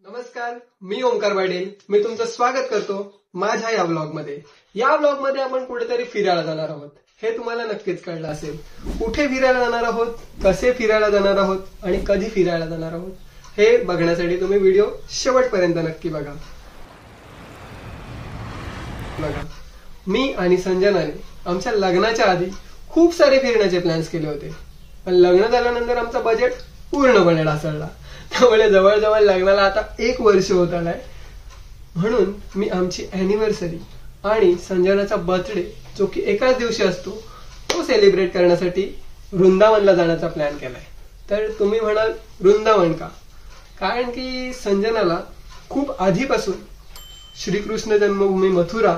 नमस्कार, मी ओंकार पाटील. मी तुमचं स्वागत करतो माझ्या या ब्लॉगमध्ये. या ब्लॉगमध्ये आपण कुठेतरी फिरायला जाणार आहोत. हे तुम्हाला नक्कीच कळलं असेल. कुठे फिरायला जाणार आहोत, कसे फिरायला जाणार आहोत आणि कधी फिरायला जाणार आहोत हे बघण्यासाठी तुम्ही व्हिडिओ शेवटपर्यंत नक्की बघा. मी आणि संजनाने आमच्या लग्नाच्या आधी खूप सारे फिरण्याचे प्लॅन्स केले होते, पण लग्न झाल्यानंतर आमचा बजेट पूर्णपणे ढासळला. त्यामुळे जवळजवळ लग्नाला आता 1 वर्ष होत आलाय. म्हणून मी आमची अॅनिव्हर्सरी आणि संजनाचा बर्थडे जो की एकाच दिवशी असतो तो सेलिब्रेट करण्यासाठी वृंदावनला जाण्याचा प्लॅन केलाय. तर तुम्ही म्हणाल वृंदावन का? कारण की संजनाला खूप आधीपासून श्रीकृष्ण जन्मभूमी मथुरा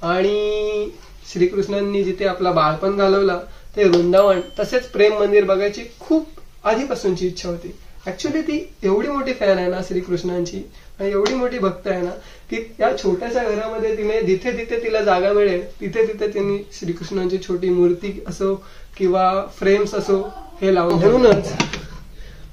आणि श्रीकृष्णांनी जिथे आपला बाळपण घालवला ते वृंदावन तसेच प्रेम मंदिर बघायची खूप आधीपासूनची इच्छा होती. ऍक्च्युली ती एवढी मोठी फॅन आहे ना श्रीकृष्णांची आणि एवढी मोठी भक्त आहे ना की या छोट्याशा घरामध्ये तिने जिथे तिथे तिला जागा मिळेल तिथे तिथे तिने श्रीकृष्णांची छोटी मूर्ती असो किंवा फ्रेम्स असो हे लावून. म्हणूनच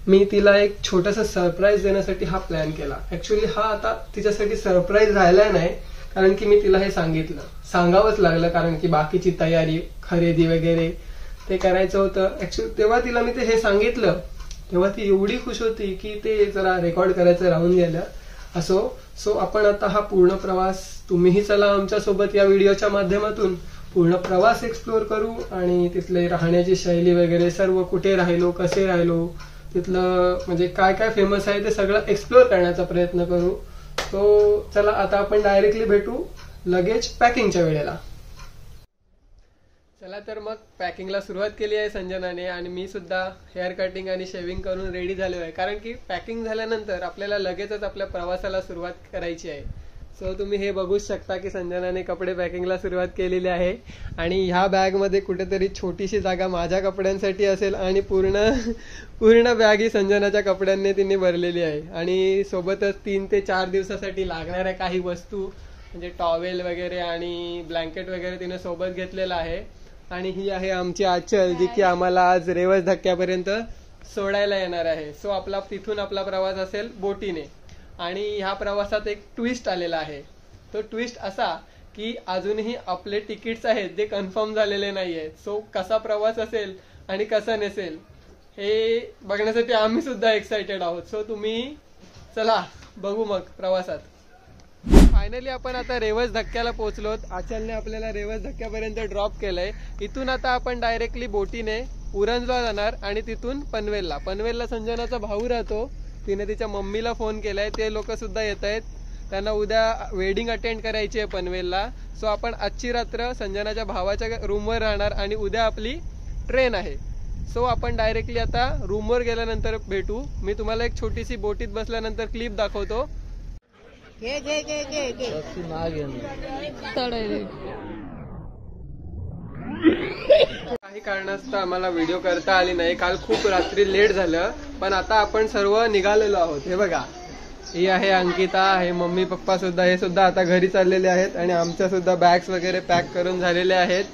मी तिला एक छोटासा सरप्राईज देण्यासाठी हा प्लॅन केला. ऍक्च्युली हा आता तिच्यासाठी सरप्राईज राहिला नाही, कारण की मी तिला हे सांगावंच लागलं, कारण की बाकीची तयारी खरेदी वगैरे ते करायचं होतं. ऍक्च्युली तेव्हा तिला मी हे सांगितलं तेव्हा ती एवढी खुश होती की ते जरा रेकॉर्ड करायचं राहून गेलं. सो आपण आता हा पूर्ण प्रवास, तुम्हीही चला आमच्या सोबत या व्हिडिओच्या माध्यमातून पूर्ण प्रवास एक्सप्लोर करू आणि तिथले राहण्याची शैली वगैरे सर्व, कुठे राहिलो, कसे राहिलो, तिथलं म्हणजे काय काय फेमस आहे ते सगळं एक्सप्लोर करण्याचा प्रयत्न करू. सो चला आता आपण डायरेक्टली भेटू लगेच पॅकिंगच्या वेळेला. चला तर मग पॅकिंगला सुरुवात केली आहे संजनाने आणि मी सुद्धा हेअर कटिंग आणि शेविंग करून रेडी झालो आहे, कारण की पॅकिंग झाल्यानंतर आपल्याला लगेचच आपल्या प्रवासाला सुरुवात करायची आहे. सो तुम्ही हे बघूच शकता की संजनाने कपडे पॅकिंगला सुरुवात केलेली आहे आणि ह्या बॅगमध्ये कुठेतरी छोटीशी जागा माझ्या कपड्यांसाठी असेल आणि पूर्ण बॅग ही संजनाच्या कपड्यांनी तिने भरलेली आहे. आणि सोबतच 3 ते 4 दिवसासाठी लागणाऱ्या काही वस्तू म्हणजे टॉवेल वगैरे आणि ब्लँकेट वगैरे तिने सोबत घेतलेला आहे. आणि ही आहे आमची आचल, जी की आम्हाला आज रेवस धक्क्यापर्यंत सोडायला येणार आहे. सो तिथून आपला प्रवास असेल बोटीने. आणि ह्या प्रवासात एक ट्विस्ट आलेला आहे. तो ट्विस्ट असा की अजूनही आपले तिकीट्स आहेत जे कन्फर्म झालेले नाही आहेत. सो कसा प्रवास असेल आणि कसा नसेल हे बघण्यासाठी आम्ही सुद्धा एक्साइटेड आहोत. सो तुम्ही चला बघू मग प्रवासात. फायनली आपण आता रेवस धक्क्याला पोहोचलोत. आचलने आपल्याला रेवस धक्क्यापर्यंत ड्रॉप केलंय. इथून आता आपण डायरेक्टली बोटीने उरणला जाणार आणि तिथून पनवेलला संजनाचा भाऊ राहतो, तिने तिच्या मम्मीला फोन केलाय, ते लोक सुद्धा येत आहेत. त्यांना उद्या वेडिंग अटेंड करायची आहे पनवेलला. सो आपण आजची रात्र संजनाच्या भावाच्या रूमवर राहणार आणि उद्या आपली ट्रेन आहे. सो आपण डायरेक्टली आता रूमवर गेल्यानंतर भेटू. मी तुम्हाला एक छोटीशी बोटीत बसल्यानंतर क्लिप दाखवतो. काही कारणास्तव आम्हाला व्हिडिओ करता आली नाही. काल खूप रात्री लेट झालं, पण आता आपण सर्व निघालेलो आहोत. हे बघा, ही आहे अंकिता, हे मम्मी पप्पा सुद्धा, हे सुद्धा आता घरी चाललेले आहेत आणि आमच्या सुद्धा बॅग्स वगैरे पॅक करून झालेले आहेत.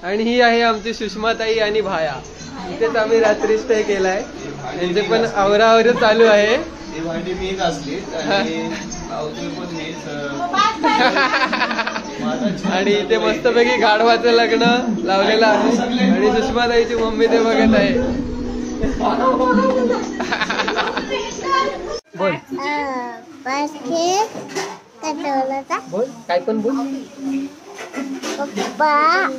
आणि ही आहे आमची सुषमाताई आणि भाया. इथेच आम्ही रात्री स्टे केलाय. त्यांचे पण आवरावर चालू आहे. आणि इथे मस्तपैकी गाढवाचं लग्न लावलेलं आहे आणि सुषमाताईची मम्मी ते बघत आहे. बोल बोल, काय पण बोल. पप्पा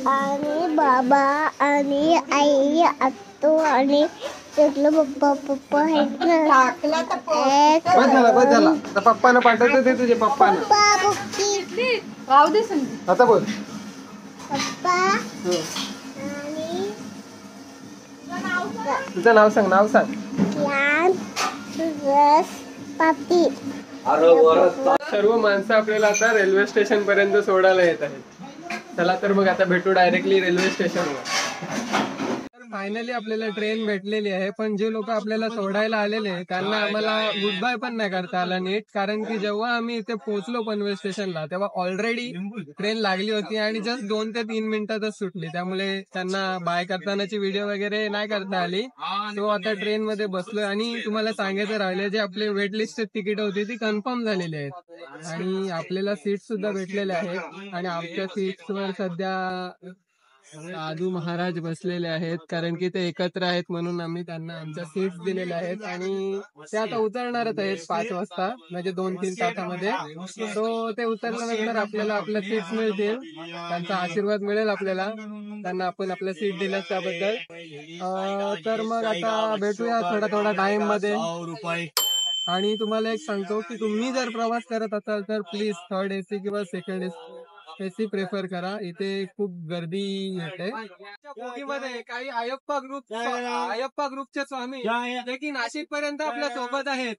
आणि बाबा आणि आई आत्तू आणि पप्पा आहेत ना. बस झाला. पप्पानं पाठवतो ते तुझे पप्पानं. आता बोल. पप्पा तुझं नाव सांग. पापी. सर्व माणसं आपल्याला आता रेल्वे स्टेशन पर्यंत सोडायला येत आहेत. चला तर मग आता भेटू डायरेक्टली रेल्वे स्टेशनवर. तर फायनली आपल्याला ट्रेन भेटलेली आहे, पण जे लोक आपल्याला सोडायला आलेले त्यांना आम्हाला गुड बाय पण नाही करता आला नीट, कारण की जेव्हा आम्ही इथे पोहोचलो पनवेल स्टेशनला तेव्हा ऑलरेडी ट्रेन लागली होती आणि जस्ट 2 ते 3 मिनिटातच सुटली, त्यामुळे त्यांना बाय करतानाची व्हिडिओ वगैरे नाही करता आली. तो आता ट्रेन मध्ये बसलोय आणि तुम्हाला सांगायचं राहिले, जे आपले वेट लिस्ट तिकीट होती ती कन्फर्म झालेली आहेत आणि आपल्याला सीट सुद्धा भेटलेल्या आहेत आणि आमच्या सीट्सवर सध्या साधू महाराज बसलेले आहेत, कारण की ते एकत्र आहेत म्हणून आम्ही त्यांना आमच्या सीट्स दिलेल्या आहेत आणि ते आता उतरणारच आहेत 5 वाजता, म्हणजे 2-3 तासामध्ये. तो ते उतरल्यानंतर आपल्याला आपल्या सीट्स मिळतील, त्यांचा आशीर्वाद मिळेल आपल्याला, त्यांना आपण आपल्या सीट दिल्या त्याबद्दल. तर मग आता भेटूया थोडा टाइम मध्ये. आणि तुम्हाला एक सांगतो की तुम्ही जर प्रवास करत असाल तर प्लीज 3rd AC किंवा 2nd AC प्रेफर करा, इथे खूप गर्दी येते. बोगीमध्ये काही अयप्पा ग्रुपचे स्वामी जे की नाशिक पर्यंत आपल्या सोबत आहेत.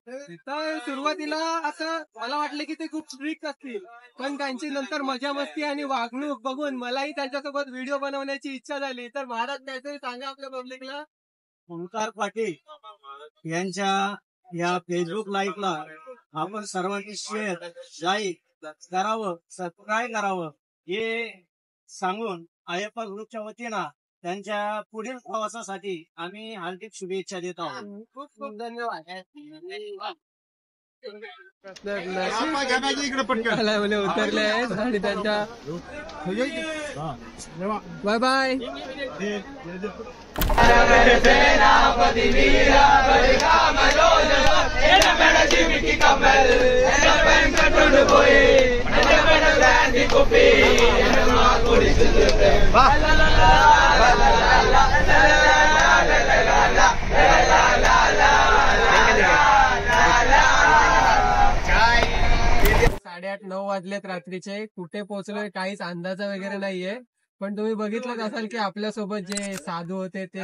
तर सुरुवातीला असं मला वाटलं की ते खूप स्ट्रिक्ट असतील, पण त्यांची नंतर मजा मस्ती आणि वागणूक बघून मलाही त्यांच्यासोबत व्हिडिओ बनवण्याची इच्छा झाली. तर महाराज काहीतरी सांगा आपल्या पब्लिकला. ओंकार पाटील यांच्या या फेसबुक लाईव्हला आपण सर्वांनी शेअर, लाईक करावं, सबस्क्राईब करावं हे सांगून अयप्पा ग्रुपच्या वतीनं त्यांच्या पुढील प्रवासासाठी आम्ही हार्दिक शुभेच्छा देत आहोत. खूप खूप धन्यवाद. उतरले आहेत आणि त्यांच्या बाय बाय. साडेआठ 9 वाजलेत रात्रीचे. कुठे पोहोचलोय काहीच अंदाजा वगैरे नाहीये, पण तुम्ही बघितलंच असाल की आपल्यासोबत जे साधू होते ते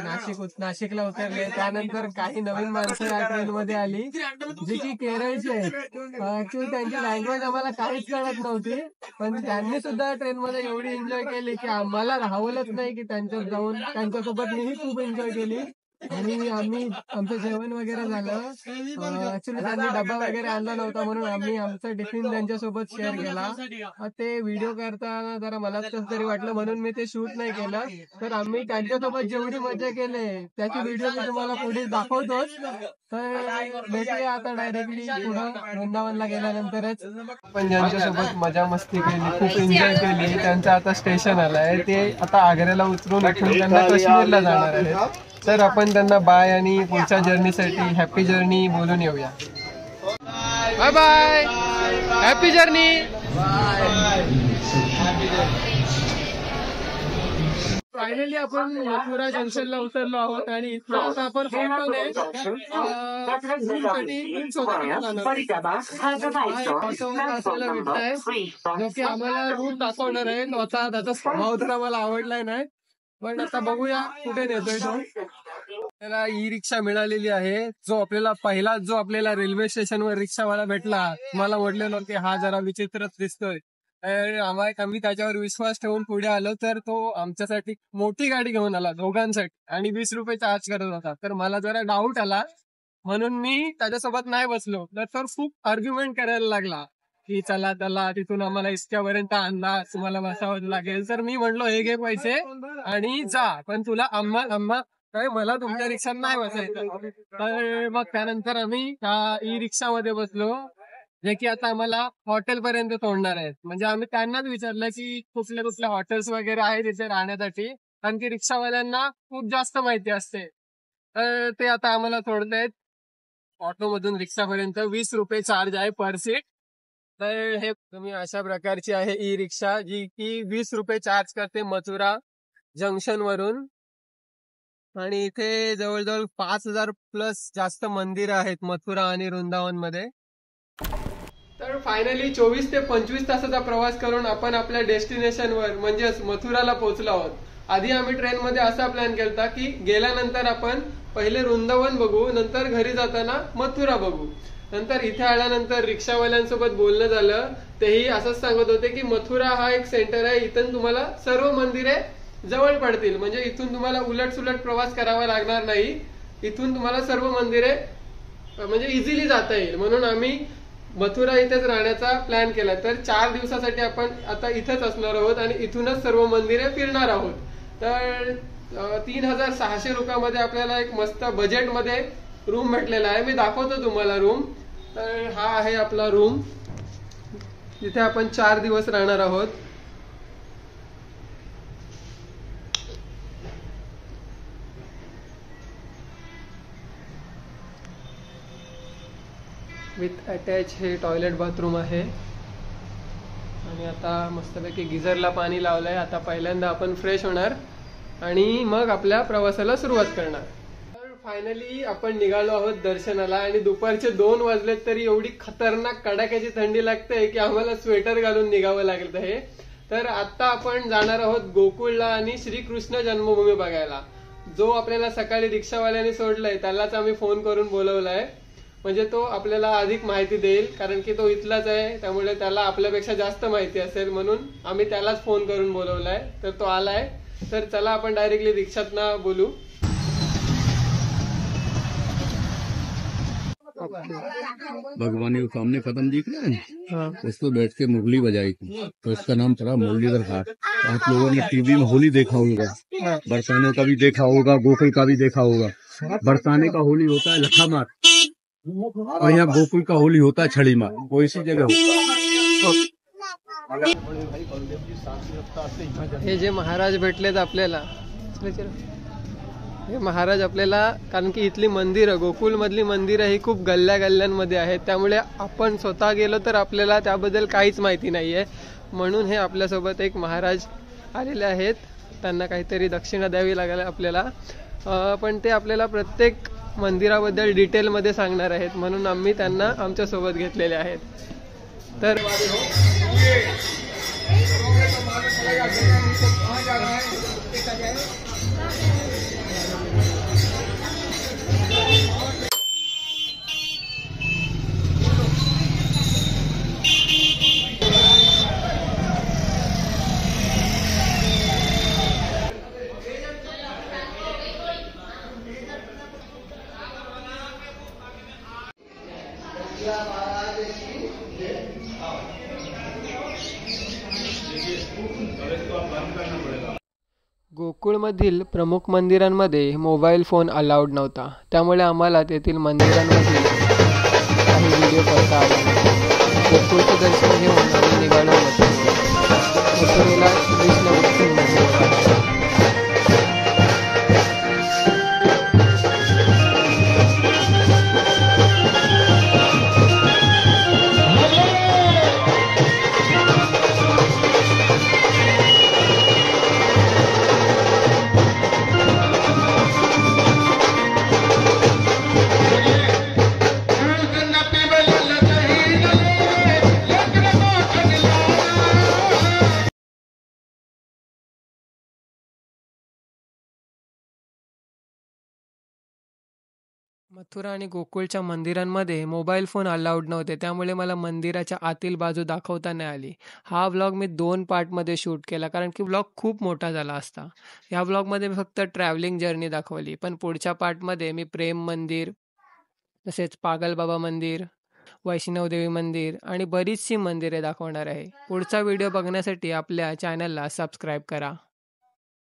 नाशिकला उतरले. त्यानंतर काही नवीन माणसं या ट्रेन मध्ये आली जी की केरळची आहेत. ऍक्च्युली त्यांची लँग्वेज आम्हाला काहीच कळत नव्हती, पण त्यांनी सुद्धा ट्रेन मध्ये एवढी एन्जॉय केली की आम्हाला राहवलंच नाही की त्यांच्यात जाऊन त्यांच्यासोबत मीही खूप एन्जॉय केली. आणि आमचं जेवण वगैरे झालं. ऍक्च्युली त्यांनी डबा वगैरे आणला नव्हता म्हणून आम्ही आमचा टिफिन त्यांच्यासोबत शेअर केला. ते व्हिडिओ करताना जरा मला कसं तरी वाटलं म्हणून मी ते शूट नाही केलं. तर आम्ही त्यांच्यासोबत जेवढी मजा केली त्याची व्हिडिओ मी तुम्हाला पुढे दाखवतोच. तर भेटूया आता डायरेक्टली पुढं वृंदावनला गेल्यानंतरच. आपण ज्यांच्यासोबत मजा मस्ती केली, खूप एन्जॉय केली, त्यांचं आता स्टेशन आलंय. ते आता आग्र्याला उतरून इथून त्यांना काश्मीरला जाणार आहेत. तर आपण त्यांना बाय आणि पुढच्या जर्नीसाठी हॅपी जर्नी बोलून येऊया. Bye bye, happy journey. Finally आपण मथुरा जंक्शनला उतरलो आहोत आणि इथं आपण असलेला भेटताय जो की आम्हाला रूट दाखवणार आहे. त्याचा स्वभाव तर आम्हाला आवडलाय नाही, पण आता बघूया कुठे नेतोय तो. त्याला ई रिक्षा मिळालेली आहे. जो आपल्याला रेल्वे स्टेशनवर रिक्षावाला भेटला, मला म्हटलेलं की हा जरा विचित्रच दिसतोय. आम्ही त्याच्यावर विश्वास ठेवून पुढे आलो, तर तो आमच्यासाठी मोठी गाडी घेऊन आला दोघांसाठी आणि 20 रुपये चार्ज करत होता. तर मला जरा डाऊट आला म्हणून मी त्याच्यासोबत नाही बसलो. तर खूप आर्ग्युमेंट करायला लागला की चला तिथून आम्हाला इतक्यापर्यंत आणला, तुम्हाला बसावं लागेल. तर मी म्हणलो हे घे पैसे आणि जा, पण तुला मला तुमच्या रिक्षात नाही बसायचं. तर मग त्यानंतर आम्ही त्या ई रिक्षामध्ये बसलो, जे की आता आम्हाला हॉटेल पर्यंत सोडणार आहेत. म्हणजे आम्ही त्यांनाच विचारलं की कुठल्या हॉटेल्स वगैरे आहेत इथे राहण्यासाठी, कारण की रिक्षावाल्यांना खूप जास्त माहिती असते. तर ते आता आम्हाला सोडतायत ऑटो मधून रिक्षापर्यंत. 20 रुपये चार्ज आहे पर सीट. तर हे तुम्ही अशा प्रकारची आहे ई रिक्षा जी की 20 रुपये चार्ज करते मथुरा जंक्शन वरून. आणि इथे जवळजवळ 5000 प्लस जास्त मंदिरं आहेत मथुरा आणि वृंदावन मध्ये. तर फायनली 24 ते 25 तासाचा प्रवास करून आपण आपल्या डेस्टिनेशनवर म्हणजेच मथुराला पोहोचलो आहोत. आधी आम्ही ट्रेन मध्ये असा प्लॅन केलता की गेल्यानंतर आपण पहिले वृंदावन बघू, नंतर घरी जाताना मथुरा बघू. नंतर इथे आल्यानंतर रिक्षावाल्यांसोबत बोलणं झालं, तेही असंच सांगत होते की मथुरा हा एक सेंटर आहे, इथून तुम्हाला सर्व मंदिरे जवळ पडतील. म्हणजे इथून तुम्हाला उलट सुलट प्रवास करावा लागणार नाही. इथून तुम्हाला सर्व मंदिरे म्हणजे इझिली जाता येईल. म्हणून आम्ही मथुरा इथेच राहण्याचा प्लॅन केला. तर 4 दिवसासाठी आपण आता इथेच असणार आहोत आणि इथूनच सर्व मंदिरे फिरणार आहोत. तर 3600 रुपयामध्ये आपल्याला एक मस्त बजेटमध्ये रूम भेटलेला आहे. मी दाखवतो तुम्हाला रूम. तर हा आहे आपला रूम, जिथे आपण 4 दिवस राहणार आहोत. विथ अटॅच हे टॉयलेट बाथरूम आहे. आणि आता मस्तपैकी गिझरला पाणी लावलंय. आता पहिल्यांदा आपण फ्रेश होणार आणि मग आपल्या प्रवासाला सुरुवात करणार. तर फायनली आपण निघालो आहोत दर्शनाला आणि दुपारचे 2 वाजलेत तरी एवढी खतरनाक कडाक्याची थंडी लागते की आम्हाला स्वेटर घालून निघावं लागत आहे. तर आता आपण जाणार आहोत गोकुळला आणि श्रीकृष्ण जन्मभूमी बघायला. जो आपल्याला सकाळी रिक्षावाल्याने सोडलाय त्यालाच आम्ही फोन करून बोलवलाय. म्हणजे तो आपल्याला अधिक माहिती देईल, कारण की तो इथलाच आहे. त्यामुळे त्याला आपल्यापेक्षा जास्त माहिती असेल, म्हणून आम्ही त्यालाच फोन करून बोलवलाय. तर तो आलाय. तर चला आपण डायरेक्टली रिक्षातनं बोलू. भगवान के सामने कदम दिख रहा है, उस पर बैठ के मुरली बजाई थी, तो इसका नाम पड़ा मुरलीधर घाट। आप लोगों ने टीवी में होली देखा होगा, बरसाने का भी देखा होगा, गोकुल का भी देखा होगा। बरसाने का होली होता है लखा मार और यहाँ गोकुल का होली होता है छड़ी मार, वो इसी जगह होता है। हे जे महाराज भेटलेत आपल्याला, हे महाराज आपल्याला, कारण की इथली मंदिरं, गोकुल मधली मंदिरं ही खूप गल्ल्या गल्ल्यांमध्ये आहेत. त्यामुळे आपण स्वतः गेलो तर आपल्याला त्याबद्दल काहीच माहिती नाहीये. म्हणून हे आपल्यासोबत एक महाराज आलेले आहेत. त्यांना काहीतरी दक्षिणा द्यावी लागेल आपल्याला, पण ते आपल्याला प्रत्येक मंदिराबद्दल डिटेलमध्ये सांगणार आहेत. म्हणून आम्ही त्यांना आमच्यासोबत घेतलेले आहेत. तर गोकुळमधील प्रमुख मंदिरांमध्ये मोबाईल फोन अलाउड नव्हता. त्यामुळे आम्हाला तेथील मंदिरांमधील काही व्हिडिओ करता आले. गोकुळचं दर्शन घेऊन आम्ही निघालो मथुरेला कृष्ण मंदिर. मथुरा आणि गोकुळच्या मंदिरांमध्ये मोबाईल फोन अलाउड नव्हते. त्यामुळे मला मंदिराच्या आतील बाजू दाखवता नाही आली. हा व्लॉग मी 2 पार्टमध्ये शूट केला, कारण की व्लॉग खूप मोठा झाला असता. ह्या व्लॉगमध्ये मी फक्त ट्रॅव्हलिंग जर्नी दाखवली, पण पुढच्या पार्टमध्ये मी प्रेम मंदिर, तसेच पागल बाबा मंदिर, वैष्णवदेवी मंदिर आणि बरीचशी मंदिरे दाखवणार आहे. पुढचा व्हिडिओ बघण्यासाठी आपल्या चॅनलला सबस्क्राईब करा.